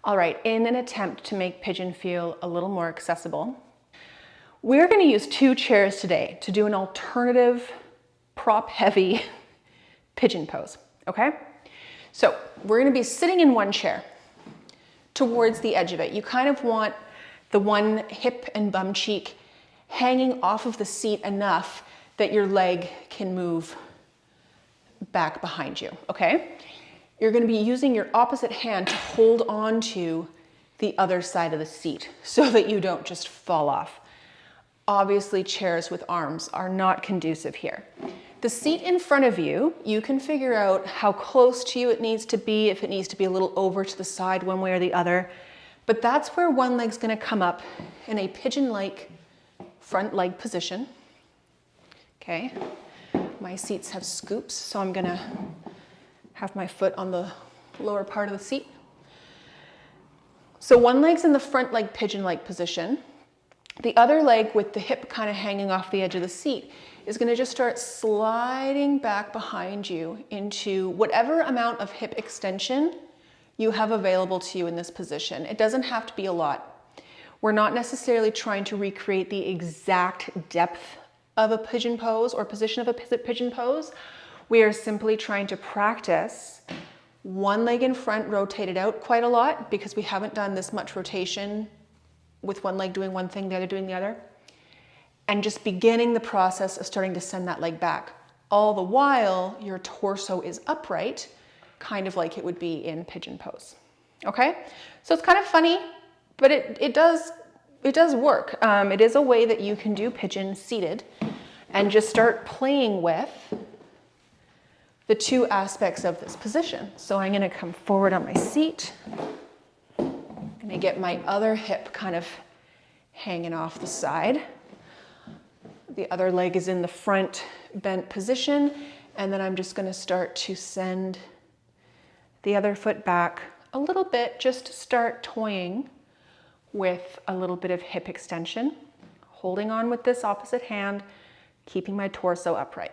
All right, in an attempt to make Pigeon feel a little more accessible, we're going to use 2 chairs today to do an alternative prop heavy Pigeon pose, okay? So we're going to be sitting in one chair towards the edge of it. You kind of want the one hip and bum cheek hanging off of the seat enough that your leg can move back behind you, okay? You're going to be using your opposite hand to hold on to the other side of the seat so that you don't just fall off. Obviously, chairs with arms are not conducive here. The seat in front of you, you can figure out how close to you it needs to be, if it needs to be a little over to the side one way or the other. But that's where one leg's going to come up in a pigeon-like front leg position. Okay, my seats have scoops, so I'm going to have my foot on the lower part of the seat. So one leg's in the front leg pigeon-like position. The other leg with the hip kind of hanging off the edge of the seat is going to just start sliding back behind you into whatever amount of hip extension you have available to you in this position. It doesn't have to be a lot. We're not necessarily trying to recreate the exact depth of a pigeon pose or position of a pigeon pose. We are simply trying to practice one leg in front rotated out quite a lot because we haven't done this much rotation with one leg doing one thing, the other doing the other. And just beginning the process of starting to send that leg back. All the while, your torso is upright, kind of like it would be in pigeon pose. Okay? So it's kind of funny, but it does work. It is a way that you can do pigeon seated and just start playing with the 2 aspects of this position. So I'm going to come forward on my seat. I'm going to get my other hip kind of hanging off the side. The other leg is in the front bent position, and then I'm just going to start to send the other foot back a little bit, just to start toying with a little bit of hip extension, holding on with this opposite hand, keeping my torso upright.